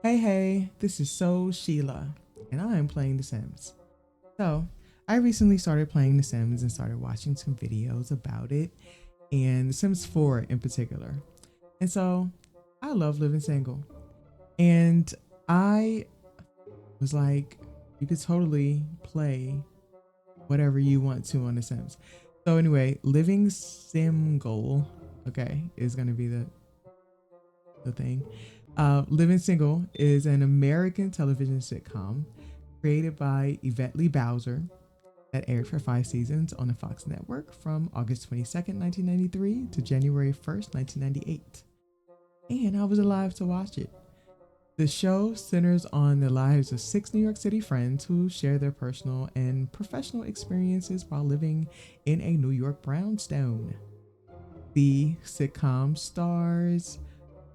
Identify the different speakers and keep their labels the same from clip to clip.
Speaker 1: Hey, this is Sheila, and I am playing The Sims. So, I recently started playing The Sims and started watching some videos about it, and The Sims 4 in particular. And so, I love living single. And I was like, you could totally play whatever you want to on The Sims. So, anyway, Living SimGLE, okay, is going to be the thing. Living Single is an American television sitcom created by Yvette Lee Bowser that aired for 5 seasons on the Fox network from August 22nd, 1993 to January 1st, 1998. And I was alive to watch it. The show centers on the lives of six New York City friends who share their personal and professional experiences while living in a New York brownstone. The sitcom stars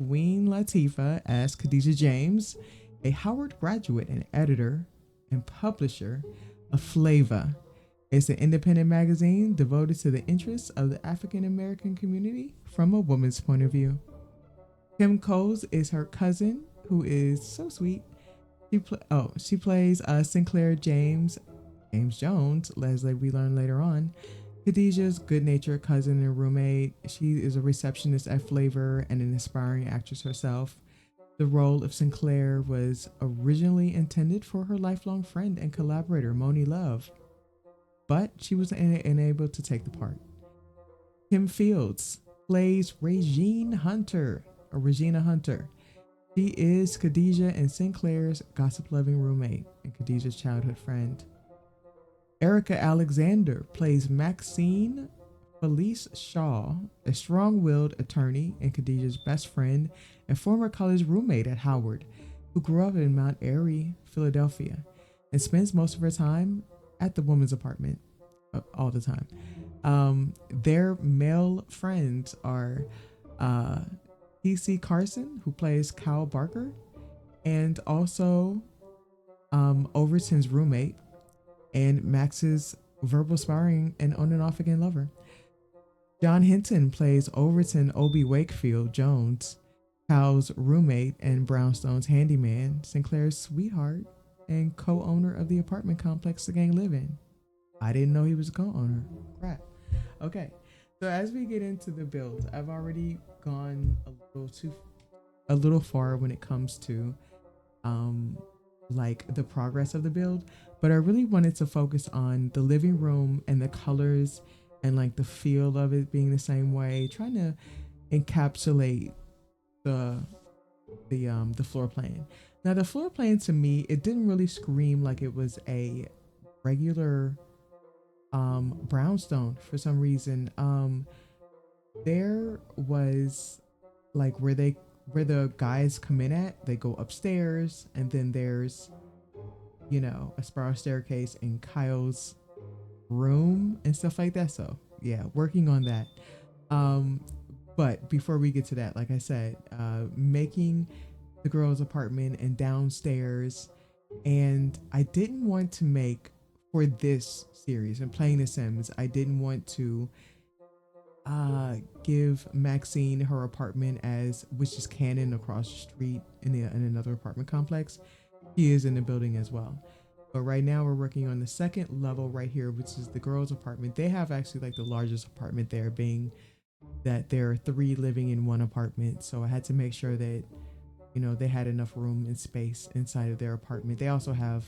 Speaker 1: Queen Latifah as Khadijah James, a Howard graduate and editor and publisher of Flava. It's an independent magazine devoted to the interests of the African American community from a woman's point of view. Kim Coles is her cousin, who is so sweet. She plays Sinclair James Jones, Leslie we learn later on. Khadijah's good-natured cousin and roommate. She is a receptionist at Flavor and an aspiring actress herself. The role of Sinclair was originally intended for her lifelong friend and collaborator, Moni Love, but she was unable to take the part. Kim Fields plays Regina Hunter. She is Khadijah and Sinclair's gossip-loving roommate and Khadijah's childhood friend. Erica Alexander plays Maxine Felice Shaw, a strong willed attorney and Khadijah's best friend and former college roommate at Howard, who grew up in Mount Airy, Philadelphia, and spends most of her time at the woman's apartment all the time. Their male friends are T.C. Carson, who plays Kyle Barker, and also Overton's roommate, and Max's verbal sparring and on and off again lover. John Hinton plays Overton Obi Wakefield Jones, Kyle's roommate and Brownstone's handyman, Sinclair's sweetheart, and co-owner of the apartment complex the gang live in. I didn't know he was a co-owner. Crap. Okay. So as we get into the build, I've already gone a little far when it comes to um like the progress of the build, but I really wanted to focus on the living room and the colors and like the feel of it being the same way, trying to encapsulate the the floor plan. Now the floor plan to me, it didn't really scream like it was a regular brownstone for some reason. There was like where the guys come in at, they go upstairs and then there's a spiral staircase in Kyle's room and stuff like that. So yeah, working on that. Um, but before we get to that, like I said, making the girls' apartment and downstairs, and I didn't want to make for this series and playing The Sims. I didn't want to give Maxine her apartment as which is canon across the street in another apartment complex. He is in the building as well. But right now we're working on the second level right here, which is the girls' apartment. They have actually like the largest apartment there, being that there are three living in one apartment. So I had to make sure that, they had enough room and space inside of their apartment. They also have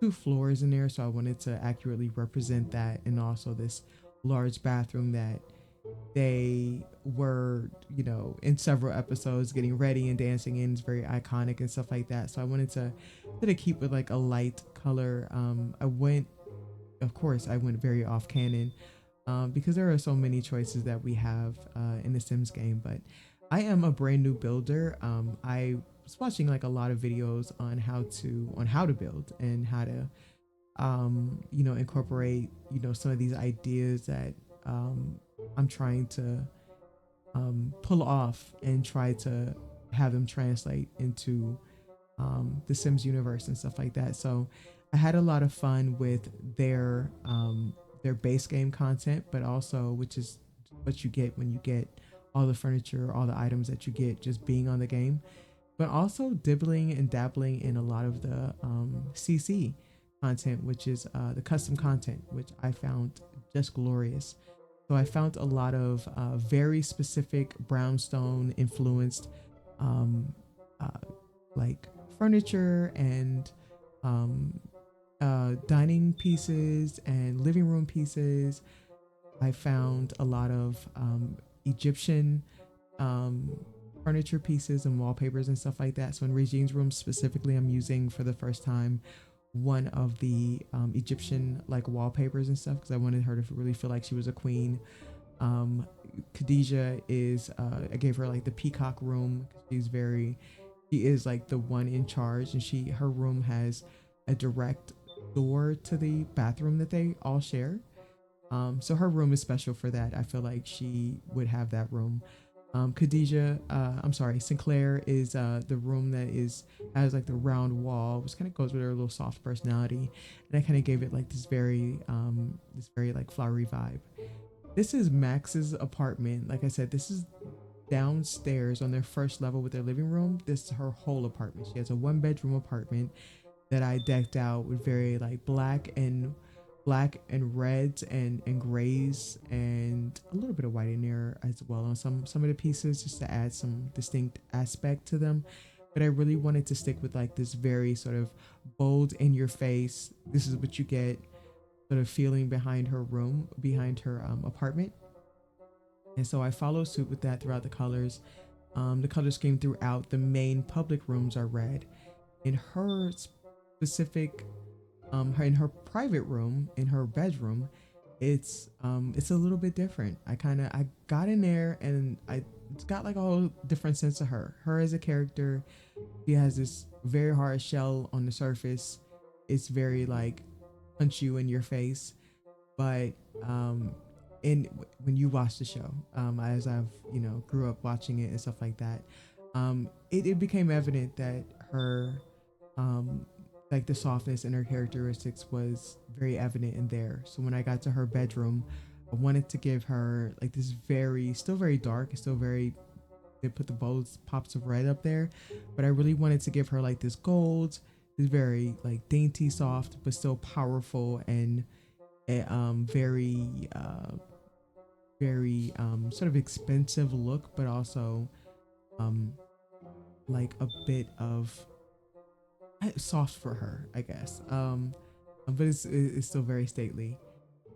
Speaker 1: two floors in there. So I wanted to accurately represent that. And also this large bathroom that they were, in several episodes getting ready and dancing in. It's very iconic and stuff like that. So I wanted to sort of keep with like a light color. Of course, I went very off canon because there are so many choices that we have in the Sims game. But I am a brand new builder. I was watching like a lot of videos on how to build and how to incorporate some of these ideas that I'm trying to pull off and try to have them translate into the Sims universe and stuff like that. So I had a lot of fun with their base game content, but also which is what you get when you get all the furniture, all the items that you get just being on the game. but also dibbling and dabbling in a lot of the CC content, which is the custom content, which I found just glorious. So I found a lot of very specific brownstone influenced um, uh, like furniture and um, dining pieces and living room pieces. I found a lot of Egyptian um, furniture pieces and wallpapers and stuff like that. So in Regine's room specifically, I'm using for the first time one of the Egyptian like wallpapers and stuff because I wanted her to really feel like she was a queen. Um, Khadijah is I gave her like the peacock room because she is like the one in charge, and her room has a direct door to the bathroom that they all share. So her room is special for that. I feel like she would have that room. I'm sorry, Sinclair is the room that is has like the round wall, which kind of goes with her little soft personality, and I kind of gave it like this very like flowery vibe. This is Max's apartment. Like I said, this is downstairs on their first level with their living room. This is her whole apartment. She has a one bedroom apartment that I decked out with very like black and reds and grays and a little bit of white in there as well on some of the pieces just to add some distinct aspect to them. But I really wanted to stick with like this very sort of bold in your face, this is what you get sort of feeling behind her apartment. And so I follow suit with that throughout the colors. The color scheme throughout the main public rooms are red. In her specific in her private room, in her bedroom, it's a little bit different. I got in there and I it's got like a whole different sense of her. Her as a character, she has this very hard shell on the surface. It's very like punch you in your face, but um in when you watch the show, as I've grew up watching it and stuff like that, it became evident that her um like the softness in her characteristics was very evident in there. So when I got to her bedroom, I wanted to give her like this very still very dark, it's still very, they put the bold pops of red up there, but I really wanted to give her like this gold, this very like dainty soft but still powerful and very sort of expensive look, but also um like a bit of soft for her, I guess. But it's still very stately.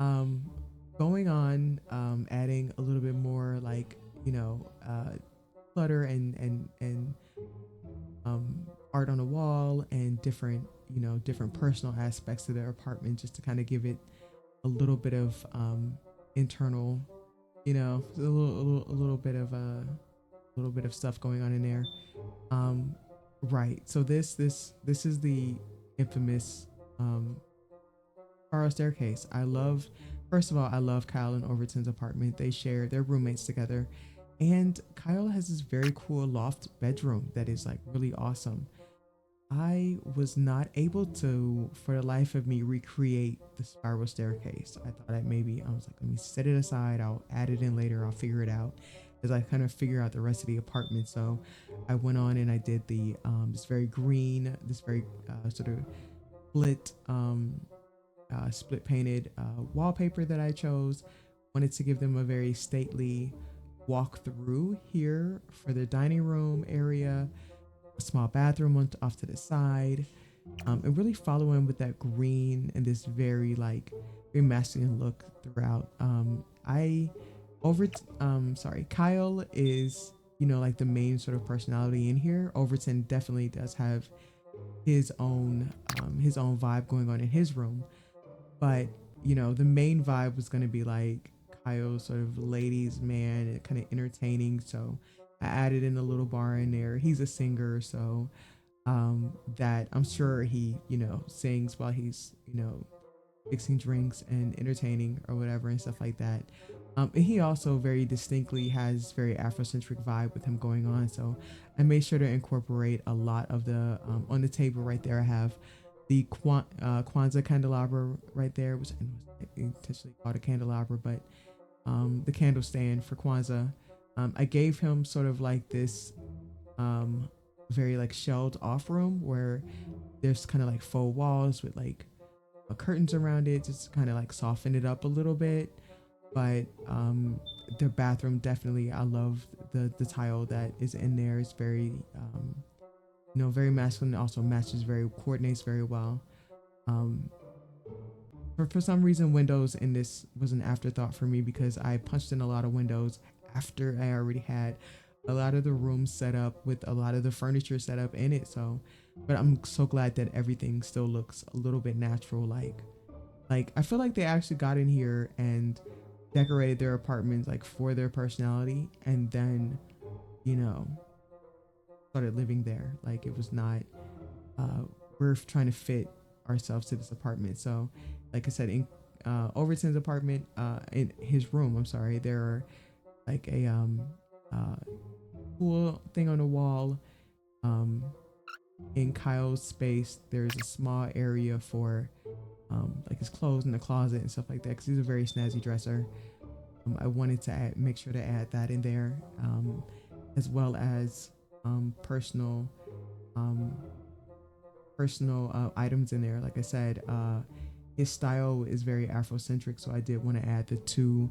Speaker 1: Um, Going on, adding a little bit more like clutter and art on the wall and different personal aspects to their apartment, just to kind of give it a little bit of internal, a little bit of stuff going on in there. Um, right. So this is the infamous um spiral staircase. First of all, I love Kyle and Overton's apartment. They share their roommates together, and Kyle has this very cool loft bedroom that is like really awesome. I was not able to, for the life of me, recreate the spiral staircase. I thought I was like, let me set it aside. I'll add it in later. I'll figure it out as I kind of figure out the rest of the apartment. So I went on and I did this very sort of split, split painted wallpaper that I chose. Wanted to give them a very stately walk through here for the dining room area, a small bathroom off to the side, and really following with that green and this very masculine look throughout. I over sorry, Kyle is like the main sort of personality in here. Overton definitely does have his own vibe going on in his room, but the main vibe was going to be like Kyle's sort of ladies man and kind of entertaining. So I added in a little bar in there. He's a singer, so that I'm sure he sings while he's fixing drinks and entertaining or whatever and stuff like that. And he also very distinctly has very Afrocentric vibe with him going on. So I made sure to incorporate a lot of the on the table right there. I have the Kwanzaa candelabra right there, which I intentionally called a candelabra, but the candle stand for Kwanzaa. I gave him sort of like this very like shelled off room where there's kind of like faux walls with like curtains around it, just kind of like soften it up a little bit. But the bathroom, definitely, I love the tile that is in there. It's very very masculine. Also matches very, coordinates very well. um for some reason, windows in this was an afterthought for me because I punched in a lot of windows after I already had a lot of the rooms set up with a lot of the furniture set up in it. So, but I'm so glad that everything still looks a little bit natural. Like I feel like they actually got in here and decorated their apartments like for their personality, and then you know started living there. Like it was not uh we're trying to fit ourselves to this apartment. So like I said, in Overton's apartment, in his room, I'm sorry, there are like a uh pool thing on the wall. um in Kyle's space, there's a small area for like his clothes in the closet and stuff like that, because he's a very snazzy dresser. I wanted to make sure to add that in there, as well as personal um, items in there. Like I said, his style is very Afrocentric, so I did want to add the two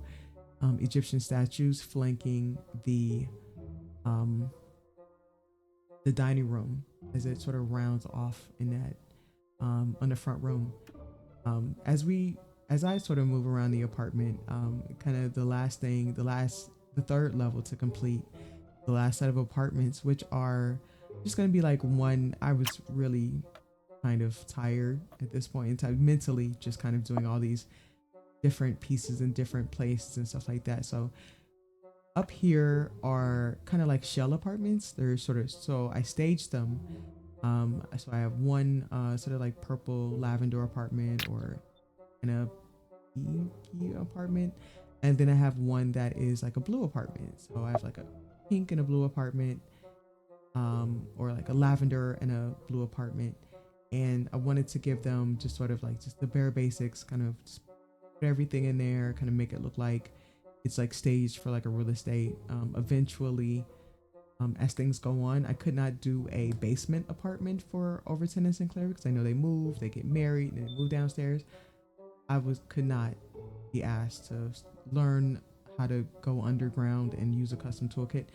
Speaker 1: Egyptian statues flanking um, the dining room as it sort of rounds off in that on the front room. As I sort of move around the apartment, kind of the third level to complete the last set of apartments, which are just going to be like one. I was really kind of tired at this point in time, mentally, just kind of doing all these different pieces in different places and stuff like that. So up here are kind of like shell apartments. They're sort of, so I staged them. So I have one sort of like purple lavender apartment, or in a pinky apartment, and then I have one that is like a blue apartment. So I have like a pink and a blue apartment, or like a lavender and a blue apartment. And I wanted to give them just sort of like just the bare basics, kind of just put everything in there, kind of make it look like it's like staged for like a real estate. Eventually, as things go on, I could not do a basement apartment for Overton and Sinclair because I know they move, they get married, and they move downstairs. Could not be asked to learn how to go underground and use a custom toolkit.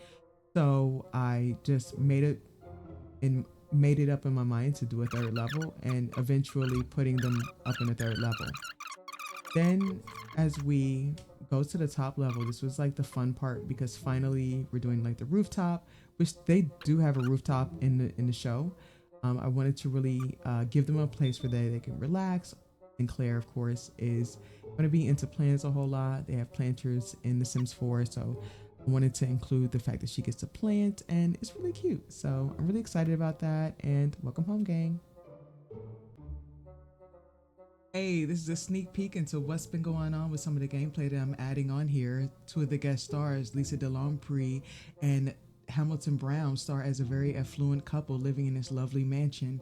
Speaker 1: So I just made it up in my mind to do a third level, and eventually putting them up in a third level. Then as we go to the top level, this was like the fun part because finally we're doing like the rooftop, which they do have a rooftop in the show. I wanted to really give them a place where they can relax. And Claire, of course, is going to be into plants a whole lot. They have planters in The Sims 4, so I wanted to include the fact that she gets to plant, and it's really cute. So I'm really excited about that, and welcome home, gang. Hey, this is a sneak peek into what's been going on with some of the gameplay that I'm adding on here. Two of the guest stars, Lisa DeLompre and Hamilton Brown, star as a very affluent couple living in this lovely mansion.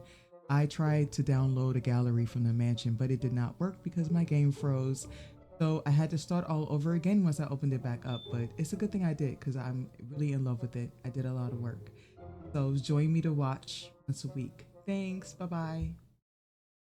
Speaker 1: I tried to download a gallery from the mansion, but it did not work because my game froze. So I had to start all over again once I opened it back up, but it's a good thing I did because I'm really in love with it. I did a lot of work. So join me to watch once a week. Thanks, bye-bye.